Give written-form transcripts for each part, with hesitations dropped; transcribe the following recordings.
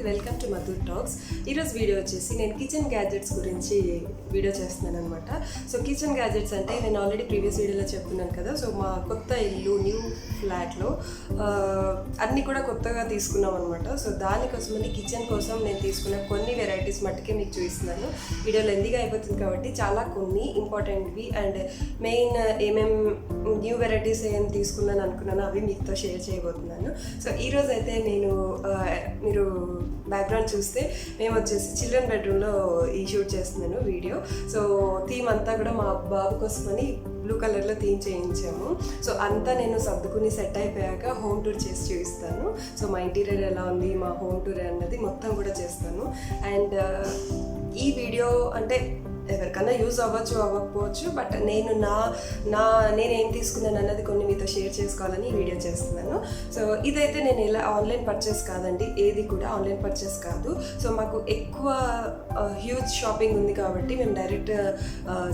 Welcome to Madhur talks. ఈరోజు video వచ్చేసి నేను కిచెన్ గ్యాడ్జెట్స్ గురించి వీడియో చేస్తున్నాను అనమాట. సో కిచెన్ గ్యాడ్జెట్స్ అంటే నేను ఆల్రెడీ ప్రీవియస్ వీడియోలో చెప్తున్నాను కదా. సో మా కొత్త ఇల్లు న్యూ ఫ్లాట్లో అన్నీ కూడా కొత్తగా తీసుకున్నాం అనమాట. సో దానికోసమని కిచెన్ కోసం నేను తీసుకున్న కొన్ని వెరైటీస్ మట్టుకే మీకు చూపిస్తున్నాను. వీడియో లెందీగా అయిపోతుంది కాబట్టి చాలా కొన్ని ఇంపార్టెంట్వి అండ్ మెయిన్ ఏమేం న్యూ వెరైటీస్ ఏం తీసుకున్నాను అనుకున్నాను అవి మీతో షేర్ చేయబోతున్నాను. సో ఈరోజు అయితే నేను మీరు బ్యాక్గ్రౌండ్ చూస్తే మేము వచ్చేసి చిల్డ్రన్ బెడ్రూమ్లో ఈ షూట్ చేస్తున్నాను వీడియో. సో థీమ్ అంతా కూడా మా బాబు కోసమని బ్లూ కలర్లో థీమ్ చేయించాము. సో అంతా నేను సర్దుకుని సెట్ అయిపోయాక హోమ్ టూర్ చేసి చూపిస్తాను. సో మా ఇంటీరియర్ ఎలా ఉంది, మా హోమ్ టూర్ అన్నది మొత్తం కూడా చేస్తాను. అండ్ ఈ వీడియో అంటే ఎవరికైనా యూజ్ అవ్వచ్చు అవ్వకపోవచ్చు, బట్ నేను నేనేం తీసుకున్నాను అన్నది కొన్ని మీతో షేర్ చేసుకోవాలని వీడియో చేస్తున్నాను. సో ఇదైతే నేను ఇలా ఆన్లైన్ పర్చేస్ కాదండి, ఏది కూడా ఆన్లైన్ పర్చేస్ కాదు. సో మాకు ఎక్కువ హ్యూజ్ షాపింగ్ ఉంది కాబట్టి మేము డైరెక్ట్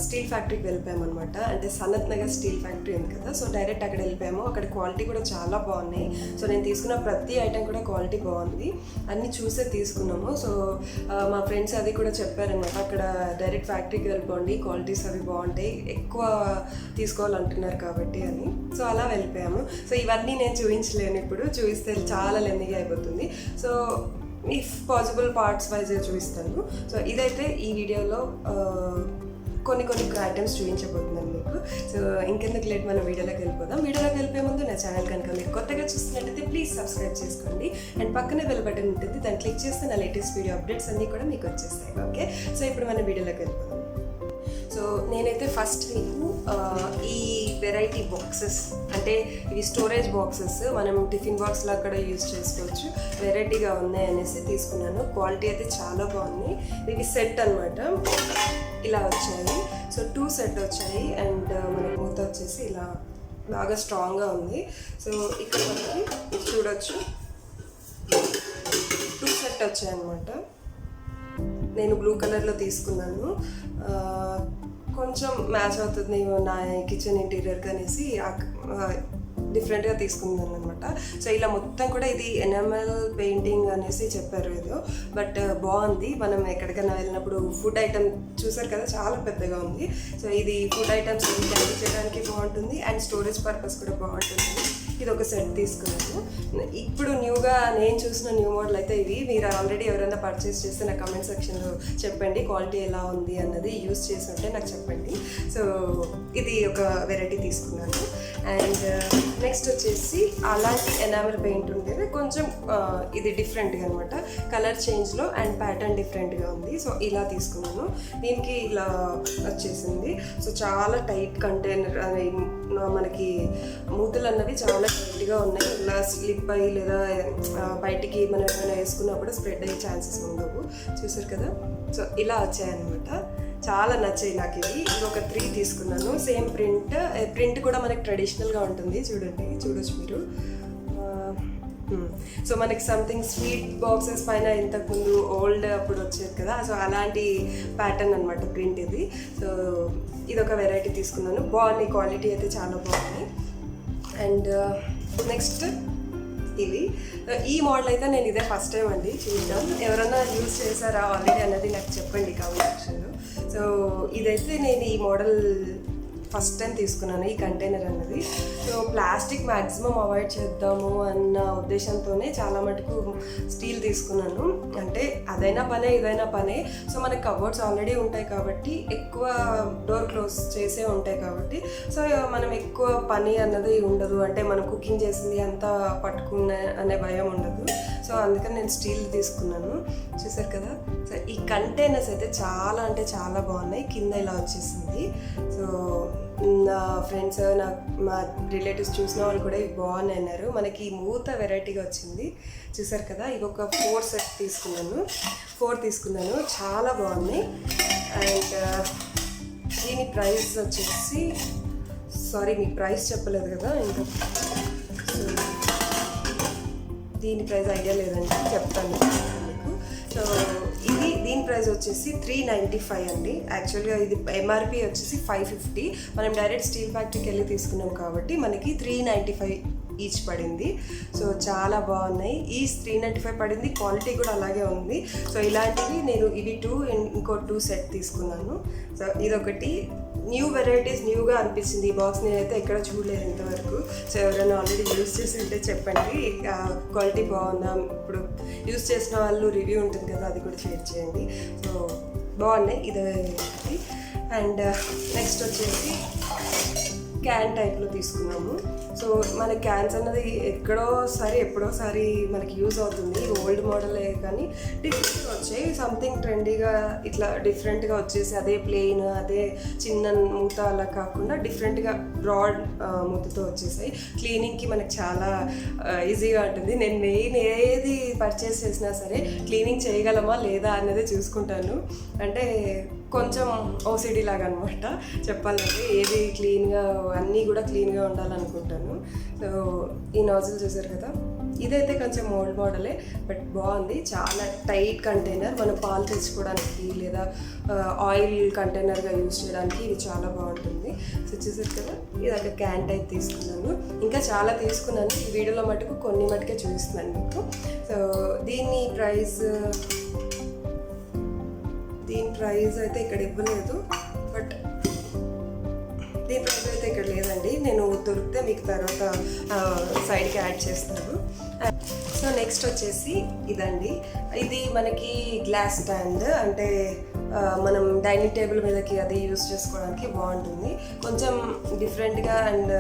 స్టీల్ ఫ్యాక్టరీకి వెళ్ళిపోయాము అనమాట. అంటే సనత్ నగర్ స్టీల్ ఫ్యాక్టరీ ఉంది కదా, సో డైరెక్ట్ అక్కడ వెళ్ళిపోయాము. అక్కడ క్వాలిటీ కూడా చాలా బాగున్నాయి. సో నేను తీసుకున్న ప్రతి ఐటెం కూడా క్వాలిటీ బాగుంది, అన్నీ చూసే తీసుకున్నాము. సో మా ఫ్రెండ్స్ అది కూడా చెప్పారనమాట, అక్కడ డైరెక్ట్ ఫ్యాక్టరీకి వెళ్ళిపోండి, క్వాలిటీస్ అవి బాగుంటాయి, ఎక్కువ తీసుకోవాలంటున్నారు కాబట్టి అని. సో అలా వెళ్ళిపోయాము. సో ఇవన్నీ నేను చూపించలేను, ఇప్పుడు చూపిస్తే చాలా లెందీగా అయిపోతుంది. సో ఇఫ్ పాసిబుల్ పార్ట్స్ వైజ్గా చూపిస్తాను. సో ఇదైతే ఈ వీడియోలో కొన్ని ఐటమ్స్ చూపించబోతున్నాను మీకు. సో ఇంకెందుకు లేట్ మనం వీడియోలోకి వెళ్ళిపోదాం. వీడియోలోకి వెళ్ళిపోయే ముందు నా ఛానల్ కనుక మీరు కొత్తగా చూస్తున్నట్టయితే ప్లీజ్ సబ్స్క్రైబ్ చేసుకోండి. అండ్ పక్కనే బెల్ బటన్ ఉంటుంది, దాన్ని క్లిక్ చేస్తే నా లేటెస్ట్ వీడియో అప్డేట్స్ అన్నీ కూడా మీకు వచ్చేస్తాయి. ఓకే, సో ఇప్పుడు మనం వీడియోలోకి వెళ్ళిపోదాం. సో నేనైతే ఫస్ట్ మీకు ఈ వెరైటీ బాక్సెస్, అంటే ఇవి స్టోరేజ్ బాక్సెస్, మనం టిఫిన్ బాక్స్లో అక్కడ యూజ్ చేసుకోవచ్చు, వెరైటీగా ఉన్నాయి అనేసి తీసుకున్నాను. క్వాలిటీ అయితే చాలా బాగుంది. ఇవి సెట్ అనమాట, ఇలా వచ్చాయి. సో 2 సెట్ వచ్చాయి అండ్ మనకి మూత వచ్చేసి ఇలా బాగా స్ట్రాంగ్గా ఉంది. సో ఇక్కడ మనకి ఇది చూడొచ్చు, 2 సెట్ వచ్చాయి అనమాట. నేను బ్లూ కలర్లో తీసుకున్నాను, కొంచెం మ్యాచ్ అవుతుంది నా కిచెన్ ఇంటీరియర్కి అనేసి డిఫరెంట్గా తీసుకున్నాను అనమాట. సో ఇలా మొత్తం కూడా ఇది ఎనామెల్ పెయింటింగ్ అనేసి చెప్పారు ఏదో, బట్ బాగుంది. మనం ఎక్కడికైనా వెళ్ళినప్పుడు ఫుడ్ ఐటమ్ చూసారు కదా, చాలా పెద్దగా ఉంది. సో ఇది ఫుడ్ ఐటమ్స్ క్యారీ చేయడానికి బాగుంటుంది అండ్ స్టోరేజ్ పర్పస్ కూడా బాగుంటుంది. ఇది ఒక సెట్ తీసుకున్నాను. ఇప్పుడు న్యూగా నేను చూసిన న్యూ మోడల్ అయితే ఇవి. మీరు ఆల్రెడీ ఎవరైనా పర్చేస్ చేస్తే నా కమెంట్ సెక్షన్లో చెప్పండి, క్వాలిటీ ఎలా ఉంది అన్నది, యూస్ చేసి ఉంటే నాకు చెప్పండి. సో ఇది ఒక వెరైటీ తీసుకున్నాను. అండ్ నెక్స్ట్ వచ్చేసి అలాంటి ఎనామెల్ పెయింట్ ఉండేది, కొంచెం ఇది డిఫరెంట్గా అనమాట, కలర్ చేంజ్లో అండ్ ప్యాటర్న్ డిఫరెంట్గా ఉంది. సో ఇలా తీసుకున్నాను. దీనికి ఇలా వచ్చేసింది. సో చాలా టైట్ కంటైనర్, మనకి మూతలు అన్నవి చాలా టైట్గా ఉన్నాయి. ఇలా స్లిప్ అయ్యి లేదా బయటికి మనం ఏమైనా వేసుకున్నప్పుడు స్ప్రెడ్ అయ్యే ఛాన్సెస్ ఉండవు. చూసారు కదా, సో ఇలా వచ్చాయన్నమాట. చాలా నచ్చాయి నాకు ఇవి. ఒక 3 తీసుకున్నాను. సేమ్ ప్రింట్ కూడా మనకి ట్రెడిషనల్గా ఉంటుంది, చూడొచ్చు మీరు. సో మనకి సంథింగ్ స్వీట్ బాక్సెస్ పైన ఇంతకుముందు ఓల్డ్ అప్పుడు వచ్చేది కదా, సో అలాంటి ప్యాటర్న్ అనమాట ప్రింట్ ఇది. సో ఇది ఒక వెరైటీ తీసుకున్నాను. బాగుంది, క్వాలిటీ అయితే చాలా బాగుంది. అండ్ నెక్స్ట్ ఇవి, ఈ మోడల్ అయితే నేను ఇదే ఫస్ట్ టైం అండి చూద్దాం. ఎవరైనా యూజ్ చేశారా ఆల్రెడీ అన్నది నాకు చెప్పండి కామెంట్ సెక్షన్లో. సో ఇదైతే నేను ఈ మోడల్ ఫస్ట్ టైం తీసుకున్నాను, ఈ కంటైనర్ అన్నది. సో ప్లాస్టిక్ మ్యాక్సిమం అవాయిడ్ చేద్దాము అన్న ఉద్దేశంతోనే చాలా మటుకు స్టీల్ తీసుకున్నాను. అంటే అదైనా పనే ఇదైనా పనే. సో మనకి కబోర్డ్స్ ఆల్రెడీ ఉంటాయి కాబట్టి, ఎక్కువ డోర్ క్లోజ్ చేసే ఉంటాయి కాబట్టి, సో మనం ఎక్కువ పని అన్నది ఉండదు. అంటే మనం కుకింగ్ చేసింది అంతా పట్టుకునే అనే భయం ఉండదు. సో అందుకని నేను స్టీల్ తీసుకున్నాను. చూసారు కదా, సో ఈ కంటైనర్స్ అయితే చాలా అంటే చాలా బాగున్నాయి. కింద ఇలా వచ్చేసింది. సో నా ఫ్రెండ్స్, మా రిలేటివ్స్ చూసిన వాళ్ళు కూడా ఇవి బాగున్నాయి అన్నారు. మనకి మూత వెరైటీగా వచ్చింది. చూసారు కదా, ఇవి ఒక 4 సెట్ తీసుకున్నాను. 4 తీసుకున్నాను, చాలా బాగున్నాయి. అండ్ దీని ప్రైస్ వచ్చేసి, సారీ మీకు ప్రైస్ చెప్పలేదు కదా ఇంకా, దీని ప్రైస్ ఐడియా లేదండి, చెప్తాను మీకు. సో దీని ప్రైస్ వచ్చేసి 395 అండి. యాక్చువల్గా ఇది ఎంఆర్పి వచ్చేసి 550. మనం డైరెక్ట్ స్టీల్ ఫ్యాక్టరీకి వెళ్ళి తీసుకున్నాం కాబట్టి మనకి 395 ఈచ్ పడింది. సో చాలా బాగున్నాయి. ఈచ్ 395 పడింది. క్వాలిటీ కూడా అలాగే ఉంది. సో ఇలాంటివి నేను ఇవి 2 ఇంకో 2 సెట్ తీసుకున్నాను. సో ఇదొకటి న్యూ వెరైటీస్, న్యూగా అనిపించింది. ఈ బాక్స్ నేనైతే ఎక్కడ చూడలేదు ఇంతవరకు. సో ఎవరైనా ఆల్రెడీ యూస్ చేసి ఉంటే చెప్పండి, క్వాలిటీ బాగుందా. ఇప్పుడు యూస్ చేసిన వాళ్ళు రివ్యూ ఉంటుంది కదా, అది కూడా షేర్ చేయండి. సో బాగున్నాయి. ఇది అండ్ నెక్స్ట్ వచ్చేసి క్యాన్ టైప్లో తీసుకున్నాము. సో మన క్యాన్స్ అన్నది ఎప్పుడోసారి మనకి యూజ్ అవుతుంది. ఓల్డ్ మోడలే కానీ డిఫరెంట్గా వచ్చాయి. సంథింగ్ ట్రెండీగా ఇట్లా డిఫరెంట్గా వచ్చేసి అదే ప్లెయిన్, అదే చిన్న మూత అలా కాకుండా డిఫరెంట్గా బ్రాడ్ మూతతో వచ్చేసాయి. క్లీనింగ్కి మనకు చాలా ఈజీగా ఉంటుంది. నేను మెయిన్ ఏది పర్చేస్ చేసినా సరే క్లీనింగ్ చేయగలమా లేదా అన్నదే చూసుకుంటాను. అంటే కొంచెం ఓసిడి లాగా అనమాట చెప్పాలంటే. ఏది క్లీన్గా, అన్నీ కూడా క్లీన్గా ఉండాలనుకుంటాను. సో ఈ నాజిల్ చూసారు కదా, ఇదైతే కొంచెం ఓల్డ్ మోడలే బట్ బాగుంది. చాలా టైట్ కంటైనర్, మనం పాలు తెచ్చుకోవడానికి లేదా ఆయిల్ కంటైనర్గా యూజ్ చేయడానికి ఇది చాలా బాగుంటుంది. సో చూసారు కదా, ఇది ఒక క్యాన్ టైప్ తీసుకున్నాను. ఇంకా చాలా తీసుకున్నాను. ఈ వీడియోలో మటుకు కొన్ని మటుకే చూపిస్తున్నాను మీకు. సో దీని ప్రైస్ అయితే ఇక్కడ ఇవ్వలేదు, బట్ దీని ప్రైస్ అయితే ఇక్కడ లేదండి. నేను దొరికితే మీకు తర్వాత సైడ్కి యాడ్ చేస్తాను. సో నెక్స్ట్ వచ్చేసి ఇదండి. ఇది మనకి గ్లాస్ స్టాండ్, అంటే మనం డైనింగ్ టేబుల్ మీదకి అది యూస్ చేసుకోవడానికి బాగుంటుంది. కొంచెం డిఫరెంట్గా అండ్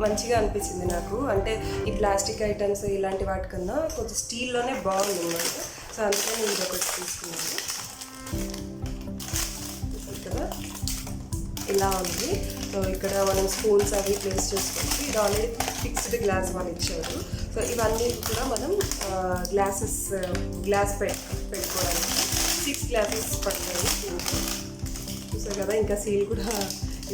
మంచిగా అనిపించింది నాకు. అంటే ఈ ప్లాస్టిక్ ఐటమ్స్ ఇలాంటి వాటికన్నా కొంచెం స్టీల్లోనే బాగుంది అన్నమాట. సో అందుకని ఇది ఒకటి తీసుకున్నాను కదా, ఇలా ఉంది. సో ఇక్కడ మనం స్పూన్స్ అవి ప్లేస్ చేసుకోవచ్చు. ఇది ఆల్రెడీ ఫిక్స్డ్ గ్లాస్ వాళ్ళు ఇచ్చారు. సో ఇవన్నీ కూడా మనం గ్లాస్ పెట్టుకోవడానికి 6 గ్లాసెస్ పడతాయి. చూసారు కదా, ఇంకా సీల్ కూడా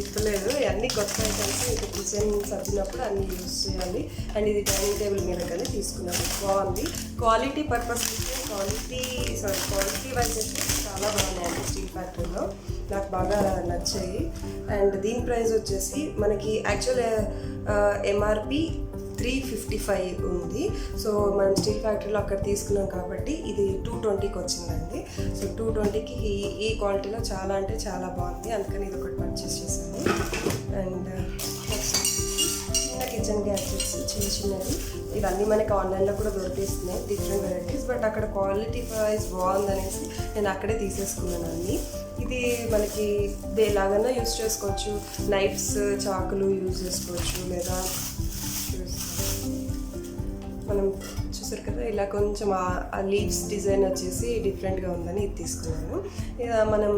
ఇప్పలేదు. అన్నీ కొత్త ఐటమ్స్. ఇంకా కిచెన్ సర్దినప్పుడు అన్నీ యూజ్ చేయాలి. అండ్ ఇది డైనింగ్ టేబుల్ మీద కానీ తీసుకున్నాము. బాగుంది. క్వాలిటీ పర్పస్ క్వాలిటీ వైజ్ అయితే చాలా బాగున్నాయండి. స్టీల్ ఫ్యాక్టరీలో నాకు బాగా నచ్చాయి. అండ్ దీని ప్రైస్ వచ్చేసి మనకి యాక్చువల్ ఎంఆర్పి 355 ఉంది. సో మనం స్టీల్ ఫ్యాక్టరీలో అక్కడ తీసుకున్నాం కాబట్టి ఇది 220కి వచ్చిందండి. సో 220కి ఈ క్వాలిటీలో చాలా అంటే చాలా బాగుంది. అందుకని ఇది ఒకటి పర్చేస్ చేశాను. అండ్ నెక్స్ట్ చిన్న కిచెన్ గ్యాడ్జెట్స్ చిన్నవి. ఇవన్నీ మనకి ఆన్లైన్లో కూడా దొరికిస్తున్నాయి, డిఫరెంట్ వెరైటీస్. బట్ అక్కడ క్వాలిటీ ప్రైస్ బాగుందనేసి నేను అక్కడే తీసేసుకున్నాను అన్నీ. ఇది మనకి దేలాగన్నా యూజ్ చేసుకోవచ్చు. నైఫ్స్, చాకులు యూజ్ చేసుకోవచ్చు. లేదా మనం చూసారు కదా, ఇలా కొంచెం ఆ లీవ్స్ డిజైన్ వచ్చేసి డిఫరెంట్గా ఉందని ఇది తీసుకున్నాను. ఇక మనం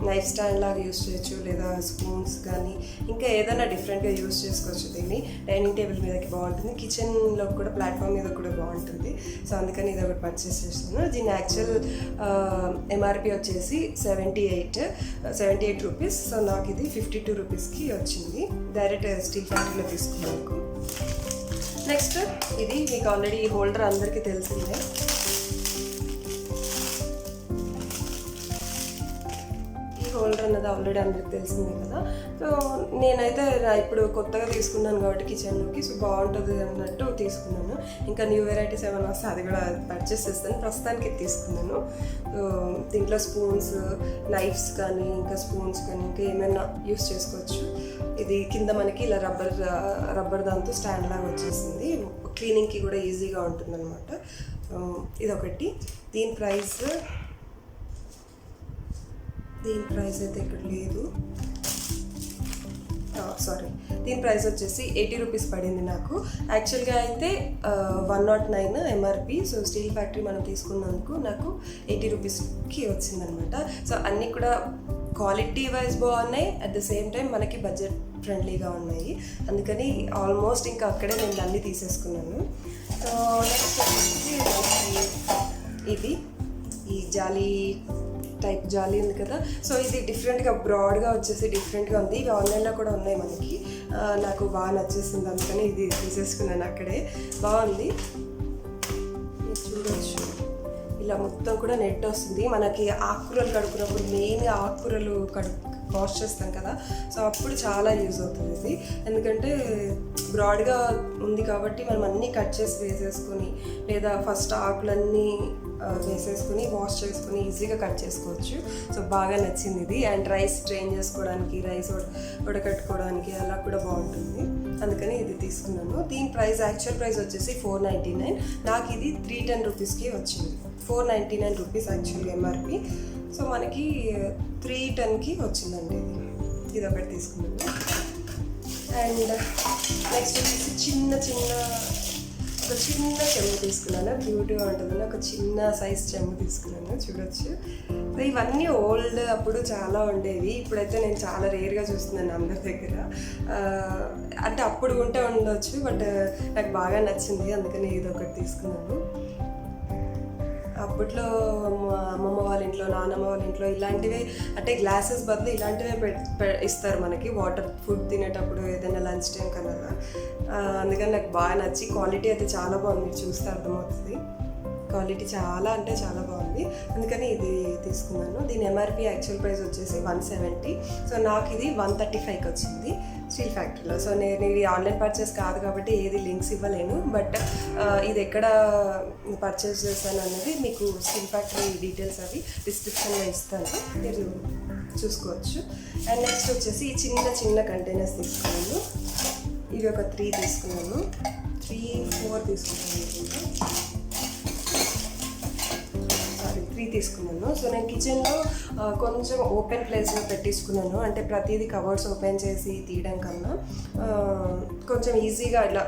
నైఫ్ స్టాండ్ లాగా యూజ్ చేయొచ్చు, లేదా స్పూన్స్ కానీ ఇంకా ఏదైనా డిఫరెంట్గా యూజ్ చేసుకోవచ్చు. దీన్ని డైనింగ్ టేబుల్ మీదకి బాగుంటుంది, కిచెన్లో కూడా ప్లాట్ఫామ్ మీద కూడా బాగుంటుంది. సో అందుకని ఇది ఒకటి పర్చేస్ చేస్తున్నాను. దీని యాక్చువల్ ఎంఆర్పి వచ్చేసి 78 రూపీస్. సో నాకు ఇది 52 రూపీస్కి వచ్చింది. డైరెక్ట్ స్టీల్ ఫ్యాక్టరీలో తీసుకున్నాను. నెక్స్ట్ ఇది మీకు ఆల్రెడీ ఈ హోల్డర్ అందరికీ తెలిసిందే. ఈ హోల్డర్ అన్నది ఆల్రెడీ అందరికి తెలిసిందే కదా. సో నేనైతే ఇప్పుడు కొత్తగా తీసుకున్నాను కాబట్టి కిచెన్లోకి, సో బాగుంటుంది అన్నట్టు తీసుకున్నాను. ఇంకా న్యూ వెరైటీస్ ఏమైనా వస్తే అది కూడా పర్చేస్ చేస్తాను. ప్రస్తుతానికి ఇది తీసుకున్నాను. దీంట్లో స్పూన్స్, నైఫ్స్ కానీ ఇంకా స్పూన్స్ కానీ ఇంకా ఏమైనా యూస్ చేసుకోవచ్చు. ఇది కింద మనకి ఇలా రబ్బర్ దాంతో స్టాండ్ లాగా వచ్చేసింది. క్లీనింగ్కి కూడా ఈజీగా ఉంటుంది అనమాట. ఇదొకటి. దీని ప్రైస్ అయితే ఇక్కడ లేదు. దీని ప్రైస్ వచ్చేసి 80 రూపీస్ పడింది నాకు. యాక్చువల్గా అయితే 109 ఎంఆర్పి. సో స్టీల్ ఫ్యాక్టరీ మనం తీసుకున్నందుకు నాకు 80 రూపీస్కి వచ్చిందనమాట. సో అన్నీ కూడా క్వాలిటీ వైజ్ బాగున్నాయి, అట్ ద సేమ్ టైం మనకి బడ్జెట్ ఫ్రెండ్లీగా ఉన్నాయి. అందుకని ఆల్మోస్ట్ ఇంకా అక్కడే నేను అన్నీ తీసేసుకున్నాను. సో నెక్స్ట్ వచ్చేసి ఇది ఈ జాలీ టైప్ జాలీ ఉంది కదా. సో ఇది డిఫరెంట్గా బ్రాడ్గా వచ్చేసి డిఫరెంట్గా ఉంది. ఇవి ఆన్లైన్లో కూడా ఉన్నాయి మనకి. నాకు బాగా నచ్చేసింది, అందుకని ఇది తీసేసుకున్నాను. అక్కడే బాగుంది, చూడవచ్చు. ఇలా మొత్తం కూడా నెట్ వస్తుంది. మనకి ఆకుకూరలు కడుక్కున్నప్పుడు మెయిన్ ఆకుకూరలు వాష్ చేస్తాం కదా, సో అప్పుడు చాలా యూజ్ అవుతుంది ఇది. ఎందుకంటే బ్రాడ్గా ఉంది కాబట్టి మనం అన్నీ కట్ చేసి వేసేసుకొని, లేదా ఫస్ట్ ఆకులన్నీ వేసేసుకొని వాష్ చేసుకొని ఈజీగా కట్ చేసుకోవచ్చు. సో బాగా నచ్చింది ఇది. అండ్ రైస్ స్ట్రెయిన్ చేసుకోవడానికి, రైస్ ఉడకట్టుకోవడానికి అలా కూడా బాగుంటుంది. అందుకని ఇది తీసుకున్నాను. దీని ప్రైస్ యాక్చువల్ ప్రైస్ వచ్చేసి 499. నాకు ఇది 310 రూపీస్కి వచ్చింది. 499 రూపీస్ యాక్చువల్గా ఎంఆర్పి. సో మనకి 310కి వచ్చిందండి ఇది ఒకటి తీసుకున్నాను. అండ్ నెక్స్ట్ వచ్చేసి ఒక చిన్న చెంబు తీసుకున్నాను. క్యూట్గా ఉంటుందని ఒక చిన్న సైజ్ చెంబు తీసుకున్నాను, చూడొచ్చు. ఇవన్నీ ఓల్డ్ అప్పుడు చాలా ఉండేవి, ఇప్పుడైతే నేను చాలా రేర్గా చూస్తున్నాను అందరి దగ్గర. అంటే అప్పుడు ఉంటే ఉండొచ్చు, బట్ నాకు బాగా నచ్చింది, అందుకని ఇది ఒకటి తీసుకున్నాను. అప్పట్లో మా అమ్మమ్మ వాళ్ళ ఇంట్లో, నాన్నమ్మ వాళ్ళ ఇంట్లో ఇలాంటివే, అంటే గ్లాసెస్ బదులు ఇలాంటివే ఇస్తారు మనకి వాటర్, ఫుడ్ తినేటప్పుడు ఏదైనా లంచ్ టైం కన్నా. అందుకని నాకు బాగా నచ్చి, క్వాలిటీ అయితే చాలా బాగుంది, మీరు చూస్తే అర్థమవుతుంది. క్వాలిటీ చాలా అంటే చాలా బాగుంది, అందుకని ఇది తీసుకున్నాను. దీని ఎంఆర్పి యాక్చువల్ ప్రైస్ వచ్చేసి 170. సో నాకు ఇది 135కి వచ్చింది స్టీల్ ఫ్యాక్టరీలో. సో నేను ఇది ఆన్లైన్ పర్చేస్ కాదు కాబట్టి ఏది లింక్స్ ఇవ్వలేను, బట్ ఇది ఎక్కడ పర్చేస్ చేస్తాను అనేది మీకు స్టీల్ ఫ్యాక్టరీ డీటెయిల్స్ అవి డిస్క్రిప్షన్లో ఇస్తాను, మీరు చూసుకోవచ్చు. అండ్ నెక్స్ట్ వచ్చేసి ఈ చిన్న కంటైనర్స్ తీసుకున్నాను. ఇవి ఒక 3 తీసుకున్నాను, 4 తీసుకున్నాను, 3 తీసుకున్నాను. సో నేను కిచెన్లో కొంచెం ఓపెన్ ప్లేస్లో పెట్టించుకున్నాను. అంటే ప్రతిదీ కవర్స్ ఓపెన్ చేసి తీయడం కన్నా కొంచెం ఈజీగా ఇట్లా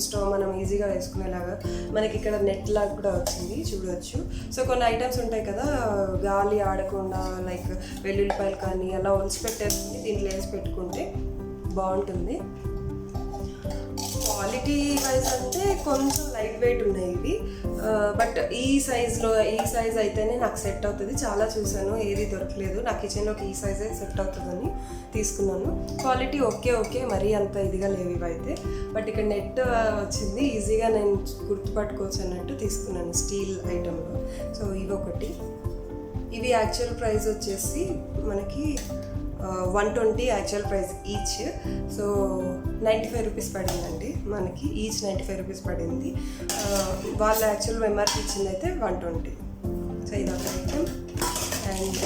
స్టవ్ మనం ఈజీగా వేసుకునేలాగా మనకి ఇక్కడ నెట్ లాగా కూడా వచ్చింది, చూడవచ్చు. సో కొన్ని ఐటమ్స్ ఉంటాయి కదా, గాలి ఆడకుండా, లైక్ వెల్లుల్లిపాయలు కానీ అలా ఒలిచి పెట్టేసుకుని దీంట్లో వేసి పెట్టుకుంటే బాగుంటుంది. క్వాలిటీ వైజ్ అంటే కొంచెం లైట్ వెయిట్ ఉన్నాయి ఇవి, బట్ ఈ సైజ్ అయితేనే నాకు సెట్ అవుతుంది. చాలా చూసాను, ఏది దొరకలేదు నా కిచెన్లోకి, ఈ సైజే సెట్ అవుతుందని తీసుకున్నాను. క్వాలిటీ ఓకే, మరీ అంత ఇదిగా లేవు ఇవైతే, బట్ ఇక్కడ నెట్ వచ్చింది, ఈజీగా నేను గుర్తుపట్టుకోవచ్చు అన్నట్టు తీసుకున్నాను స్టీల్ ఐటెంలో. సో ఇవి ఒకటి. ఇవి యాక్చువల్ ప్రైస్ వచ్చేసి మనకి 120 actual price each. So 95 rupees పడిందండి మనకి, ఈచ్ 95 రూపీస్ పడింది. వాళ్ళ యాక్చువల్ ఎంఆర్పి ఇచ్చింది అయితే 120. సో ఇది ఒక ఐటమ్. అండ్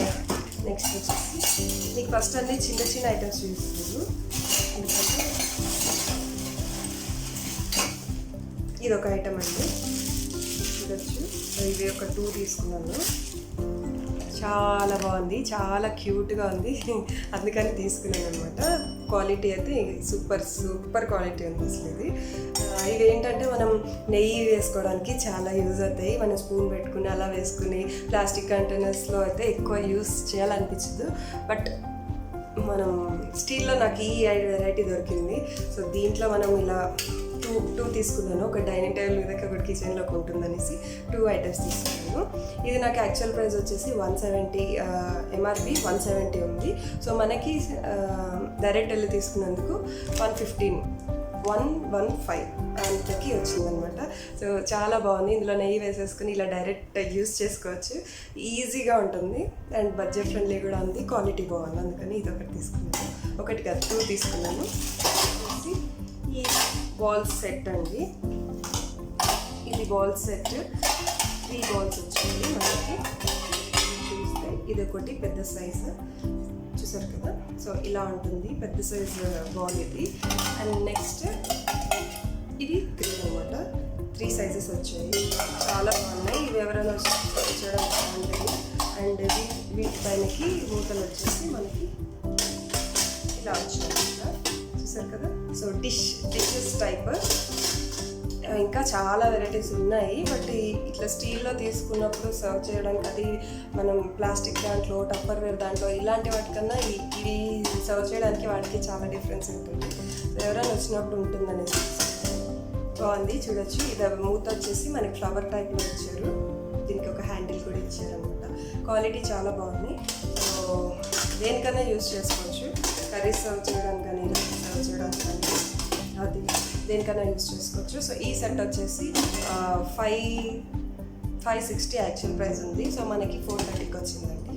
నెక్స్ట్ వచ్చేసి మీకు ఫస్ట్ అన్ని చిన్న ఐటమ్స్ చూపిస్తున్నాను, ఎందుకంటే ఇది ఒక ఐటమ్ అండి, చూడొచ్చు. సో ఇది ఒక 2 తీసుకున్నాను, చాలా బాగుంది, చాలా క్యూట్గా ఉంది, అందుకని తీసుకున్నాను అనమాట. క్వాలిటీ అయితే సూపర్ క్వాలిటీ ఉంది అసలు ఇది. ఇవి ఏంటంటే మనం నెయ్యి వేసుకోవడానికి చాలా యూజ్ అవుతాయి. మనం స్పూన్ పెట్టుకుని అలా వేసుకుని, ప్లాస్టిక్ కంటైనర్స్లో అయితే ఎక్కువ యూజ్ చేయాలనిపించదు, బట్ మనం స్టీల్లో నాకు ఈ వెరైటీ దొరికింది. సో దీంట్లో మనం ఇలా 2 తీసుకున్నాను, ఒక డైనింగ్ టేబుల్ మీద, ఒకటి కిచెన్లోకి ఉంటుందనేసి 2 ఐటమ్స్ తీసుకున్నాను. ఇది నాకు యాక్చువల్ ప్రైస్ వచ్చేసి 170, ఎంఆర్పి 170 ఉంది. సో మనకి డైరెక్ట్ వెళ్ళి తీసుకున్నందుకు 115 అంతకి వచ్చిందనమాట. సో చాలా బాగుంది, ఇందులో నెయ్యి వేసేసుకుని ఇలా డైరెక్ట్ యూస్ చేసుకోవచ్చు, ఈజీగా ఉంటుంది అండ్ బడ్జెట్ ఫ్రెండ్లీ కూడా ఉంది, క్వాలిటీ బాగుంది, అందుకని ఇది ఒకటి తీసుకున్నాను. ఒకటి కాదు 2 తీసుకున్నాను. ఈ బాల్ సెట్ అండి, ఇది బాల్ సెట్ 3 బాల్స్ వచ్చింది మనకి. చూస్తే ఇది ఒకటి పెద్ద సైజు, చూసారు కదా. సో ఇలా ఉంటుంది, పెద్ద సైజు బాల్ ఇది. అండ్ నెక్స్ట్ ఇది 3 అనమాట, 3 సైజెస్ వచ్చాయి, చాలా బాగున్నాయి. ఇవి ఎవరైనా చేయడం బాగుంటుంది. అండ్ వీటిపైనకి మూతలు వచ్చేసి మనకి ఇలా వచ్చాయి, చూసారు కదా. సో డిషెస్ టైప్ ఇంకా చాలా వెరైటీస్ ఉన్నాయి, బట్ ఇట్లా స్టీల్లో తీసుకున్నప్పుడు సర్వ్ చేయడానికి, అది మనం ప్లాస్టిక్ దాంట్లో, టప్పర్వేర్ దాంట్లో ఇలాంటి వాటికన్నా ఇవి సర్వ్ చేయడానికి వాటికి చాలా డిఫరెన్స్ ఉంటుంది. ఎవరైనా వచ్చినప్పుడు ఉంటుందనేసి బాగుంది, చూడొచ్చు. ఇది మూత వచ్చేసి మనకి ఫ్లవర్ టైప్లో ఇచ్చారు, దీనికి ఒక హ్యాండిల్ కూడా ఇచ్చారనమాట. క్వాలిటీ చాలా బాగుంది. సో దేనికన్నా యూజ్ చేసుకోవచ్చు, కర్రీస్ సర్వ్ చేయడానికి కానీ, సర్వ్ చేయడానికి కానీ, అది దేనికన్నా యూజ్ చేసుకోవచ్చు. సో ఈ సెట్ వచ్చేసి 5 560 యాక్చువల్ ప్రైస్ ఉంది. సో మనకి 430కి వచ్చిందండి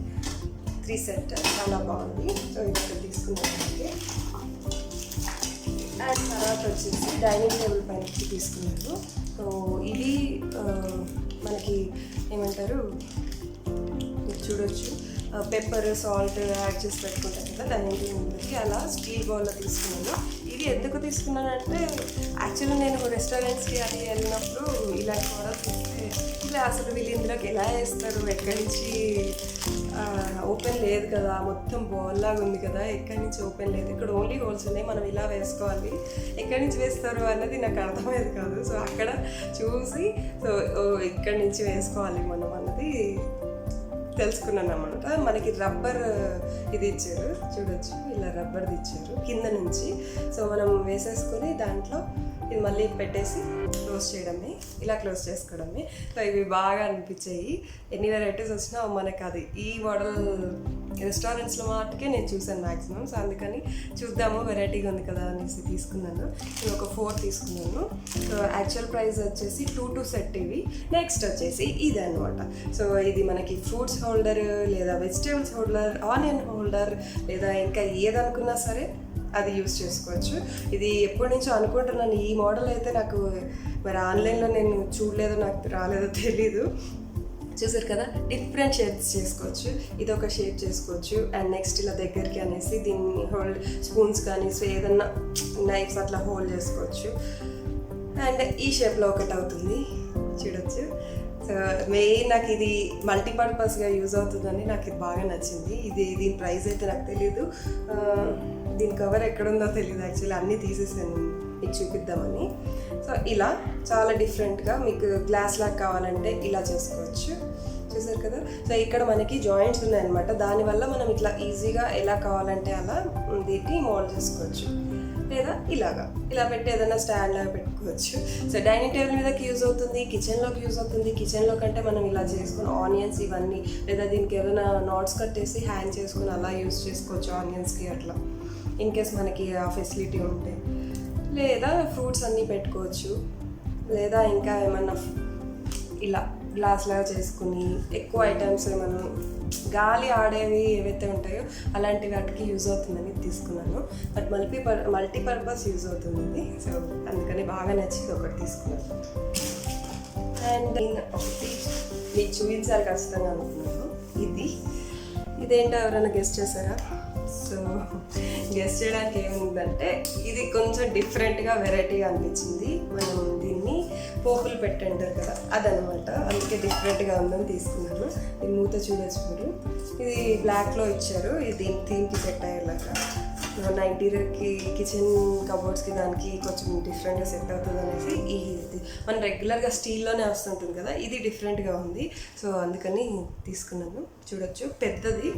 3 సెట్. చాలా బాగుంది. సో ఇక్కడ తీసుకున్నానండి. అండ్ తర్వాత వచ్చేసి డైనింగ్ టేబుల్ పైన తీసుకున్నాను. సో ఇది మనకి ఏమంటారు చూడొచ్చు, పెప్పర్ సాల్ట్ యాడ్ చేసి పెట్టుకుంటాం కదా డైనింగ్ టేబుల్కి, అలా స్టీల్ బౌల్లో తీసుకున్నాను. ఇది ఎందుకు తీసుకున్నానంటే యాక్చువల్లీ నేను రెస్టారెంట్స్కి అది వెళ్ళినప్పుడు ఇలాంటి మోడల్స్ వస్తే ఇలా అసలు వీళ్ళు ఇందులోకి ఎలా వేస్తారు, ఎక్కడి నుంచి ఓపెన్ లేదు కదా, మొత్తం బాల్ లాగా ఉంది కదా, ఎక్కడి నుంచి ఓపెన్ లేదు, ఇక్కడ ఓన్లీ హోల్స్ ఉన్నాయి, మనం ఇలా వేసుకోవాలి, ఎక్కడి నుంచి వేస్తారు అన్నది నాకు అర్థమయ్యేది కాదు. సో అక్కడ చూసి సో ఇక్కడి నుంచి వేసుకోవాలి మనం అన్నది తెలుసుకున్నాను అనమాట. మనకి రబ్బర్ ఇది ఇచ్చారు చూడొచ్చు, ఇలా రబ్బర్ది ఇచ్చారు కింద నుంచి. సో మనం వేసేసుకొని దాంట్లో ఇది మళ్ళీ పెట్టేసి క్లోజ్ చేయడమే, ఇలా క్లోజ్ చేసుకోవడమే. సో ఇవి బాగా అనిపించాయి. ఎన్ని వెరైటీస్ వచ్చినా మనకు అది ఈ మోడల్ రెస్టారెంట్స్లో మాటకే నేను చూసాను మ్యాక్సిమం. సో అందుకని చూద్దాము వెరైటీగా ఉంది కదా అనేసి తీసుకున్నాను. నేను ఒక 4 తీసుకున్నాను. సో యాక్చువల్ ప్రైస్ వచ్చేసి 2 సెట్ ఇవి. నెక్స్ట్ వచ్చేసి ఇది అనమాట. సో ఇది మనకి ఫ్రూట్స్ హోల్డర్ లేదా వెజిటేబుల్స్ హోల్డర్, ఆనియన్ హోల్డర్ లేదా ఇంకా ఏదనుకున్నా సరే అది యూస్ చేసుకోవచ్చు. ఇది ఎప్పటి నుంచో అనుకుంటున్నాను ఈ మోడల్ అయితే. నాకు మరి ఆన్లైన్లో నేను చూడలేదో, నాకు రాలేదో తెలీదు. చూసారు కదా, డిఫరెంట్ షేప్స్ చేసుకోవచ్చు. ఇది ఒక షేప్ చేసుకోవచ్చు. అండ్ నెక్స్ట్ ఇలా దగ్గరికి అనేసి దీన్ని హోల్డ్, స్పూన్స్ కానీ సో ఏదన్నా నైఫ్స్ అట్లా హోల్డ్ చేసుకోవచ్చు. అండ్ ఈ షేప్లో ఒకటి అవుతుంది చూడొచ్చు. సో మెయిన్ నాకు ఇది మల్టీపర్పస్గా యూజ్ అవుతుందని నాకు ఇది బాగా నచ్చింది. దీని ప్రైస్ అయితే నాకు తెలీదు, దీని కవర్ ఎక్కడుందో తెలియదు యాక్చువల్లీ. అన్నీ తీసేసాను మీకు చూపిద్దామని. సో ఇలా చాలా డిఫరెంట్గా మీకు గ్లాస్ లాగా కావాలంటే ఇలా చేసుకోవచ్చు. చూసారు కదా. సో ఇక్కడ మనకి జాయింట్స్ ఉన్నాయన్నమాట. దానివల్ల మనం ఇట్లా ఈజీగా ఎలా కావాలంటే అలా దీన్ని మోల్డ్ చేసుకోవచ్చు. లేదా ఇలా పెట్టి ఏదైనా స్టాండ్ లాగా పెట్టుకోవచ్చు. సో డైనింగ్ టేబుల్ మీదకి యూజ్ అవుతుంది, కిచెన్లోకి యూజ్ అవుతుంది. కిచెన్లో కంటే మనం ఇలా చేసుకుని ఆనియన్స్ ఇవన్నీ, లేదా దీనికి ఏదైనా నాట్స్ కట్టేసి హ్యాంగ్ చేసుకుని అలా యూజ్ చేసుకోవచ్చు ఆనియన్స్కి అట్లా, ఇన్ కేస్ మనకి ఆ ఫెసిలిటీ ఉంటే. లేదా ఫ్రూట్స్ అన్నీ పెట్టుకోవచ్చు. లేదా ఇంకా ఏమన్నా ఇలా గ్లాస్ లాగా చేసుకుని ఎక్కువ ఐటమ్స్ మనం గాలి ఆడేవి ఏవైతే ఉంటాయో అలాంటి వాటికి యూజ్ అవుతుందని తీసుకున్నాను. బట్ మల్టీపర్పస్ యూజ్ అవుతుంది. సో అందుకని బాగా నచ్చింది, ఒకటి తీసుకున్నాను. అండ్ ఒకటి మీకు చూపించాలి ఖచ్చితంగా అనుకున్నాను. ఇదేంటో ఎవరైనా గెస్ట్ చేశారా? సో గెస్ట్ చేయడానికి ఏముందంటే ఇది కొంచెం డిఫరెంట్గా వెరైటీగా అనిపించింది. మనం దీన్ని పోపులు పెట్టంటారు కదా అదనమాట. అందుకే డిఫరెంట్గా ఉందని తీసుకున్నాను. ఇది మూత చూడొచ్చు మీరు. ఇది బ్లాక్లో ఇచ్చారు. ఇది దీని థీమ్కి సెట్ అయ్యేలాగా. మన ఇంటీరియర్కి కిచెన్ కబోర్డ్స్కి దానికి కొంచెం డిఫరెంట్గా సెట్ అవుతుంది అనేసి ఇది మన రెగ్యులర్గా స్టీల్లోనే వస్తుంటుంది కదా, ఇది డిఫరెంట్గా ఉంది. సో అందుకని తీసుకున్నాను. చూడొచ్చు పెద్దది,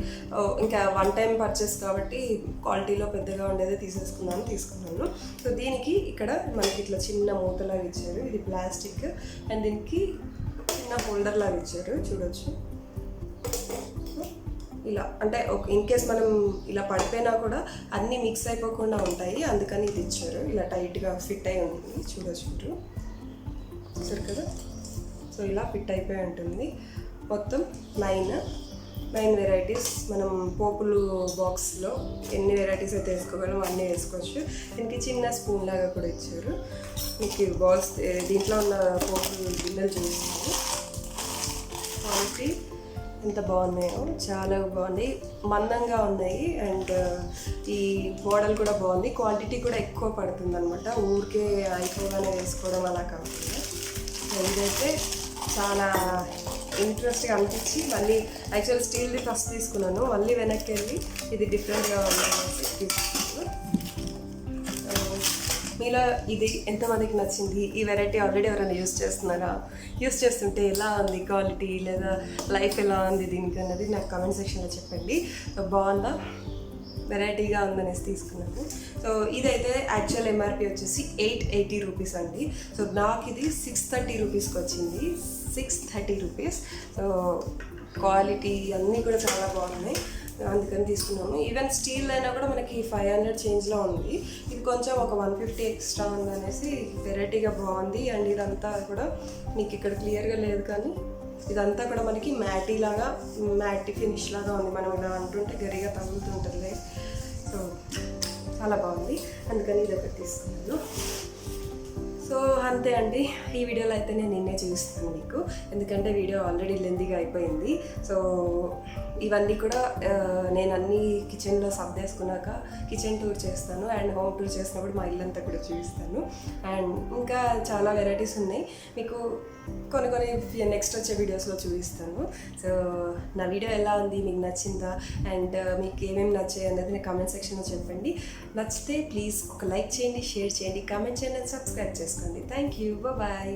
ఇంకా 1 టైం పర్చేస్ కాబట్టి క్వాలిటీలో పెద్దగా ఉండేది తీసుకున్నాను. సో దీనికి ఇక్కడ మనకి ఇట్లా చిన్న మూతలాగా ఇచ్చారు. ఇది ప్లాస్టిక్. అండ్ దీనికి చిన్న హోల్డర్ లాగా ఇచ్చారు చూడొచ్చు. ఇలా అంటే ఇన్ కేస్ మనం ఇలా పడిపోయినా కూడా అన్నీ మిక్స్ అయిపోకుండా ఉంటాయి, అందుకని ఇది ఇచ్చారు. ఇలా టైట్గా ఫిట్ అయి ఉంటుంది చూడొచ్చు. చూసారు కదా. సో ఇలా ఫిట్ అయిపోయి ఉంటుంది. మొత్తం 9 వెరైటీస్ మనం పోపులు బాక్స్లో ఎన్ని వెరైటీస్ అయితే వేసుకోగలం అన్నీ వేసుకోవచ్చు. దీనికి చిన్న స్పూన్ లాగా కూడా ఇచ్చారు. మీకు బాక్స్ దీంట్లో ఉన్న పోపులు గిన్నెలు చూపిస్తాను. క్వాలిటీ ఎంత బాగున్నాయో, చాలా బాగున్నాయి, మందంగా ఉన్నాయి. అండ్ ఈ మోడల్ కూడా బాగుంది. క్వాంటిటీ కూడా ఎక్కువ పడుతుంది అనమాట, ఊరికే అయిపోగానే వేసుకోవడం అలా కాకుండా. ఇదైతే చాలా ఇంట్రెస్ట్గా అనిపించి మళ్ళీ యాక్చువల్ స్టీల్ది ఫస్ట్ తీసుకున్నాను, మళ్ళీ వెనక్కి వెళ్ళి ఇది డిఫరెంట్గా ఉందనేసి తీసుకున్నాను. మీలో ఇది ఎంతమందికి నచ్చింది? ఈ వెరైటీ ఆల్రెడీ ఎవరైనా యూస్ చేస్తున్నారా? యూస్ చేస్తుంటే ఎలా ఉంది క్వాలిటీ, లేదా లైఫ్ ఎలా ఉంది దీనికి అన్నది నాకు కామెంట్ సెక్షన్లో చెప్పండి. బాగుందా, వెరైటీగా ఉందనేసి తీసుకున్నాను. సో ఇదైతే యాక్చువల్ ఎంఆర్పి వచ్చేసి 880 రూపీస్ అండి. సో నాకు ఇది 630 రూపీస్కి వచ్చింది. 630 రూపీస్. సో క్వాలిటీ అన్నీ కూడా చాలా బాగున్నాయి, అందుకని తీసుకున్నాము. ఈవెన్ స్టీల్ అయినా కూడా మనకి 500 చేంజ్లో ఉంది. ఇది కొంచెం ఒక 150 ఎక్స్ట్రా ఉందనేసి వెరైటీగా బాగుంది. అండ్ ఇదంతా కూడా మీకు ఇక్కడ క్లియర్గా లేదు కానీ ఇదంతా కూడా మనకి మ్యాటీ ఫినిష్ లాగా ఉంది. మనం ఇలా అంటుంటే గరిగా తగులుతుంటుంది. సో చాలా బాగుంది, అందుకని ఇది ఒకటి తీసుకున్నాను. సో అంతే అండి, ఈ వీడియోలో అయితే నేను నిన్నే చూపిస్తాను మీకు, ఎందుకంటే వీడియో ఆల్రెడీ లెంతీగా అయిపోయింది. సో ఇవన్నీ కూడా నేను అన్నీ కిచెన్లో సర్దేసుకున్నాక కిచెన్ టూర్ చేస్తాను, అండ్ హోమ్ టూర్ చేసినప్పుడు మా ఇల్లంతా కూడా చూపిస్తాను. అండ్ ఇంకా చాలా వెరైటీస్ ఉన్నాయి, మీకు కొన్ని నెక్స్ట్ వచ్చే వీడియోస్లో చూపిస్తాను. సో నా వీడియో ఎలా ఉంది, మీకు నచ్చిందా, అండ్ మీకు ఏమేమి నచ్చాయి అనేది నేను కామెంట్ సెక్షన్లో చెప్పండి. నచ్చితే ప్లీజ్ ఒక లైక్ చేయండి, షేర్ చేయండి, కామెంట్ చేయండి, అండ్ సబ్స్క్రైబ్ చేసుకోండి. Thank you, bye.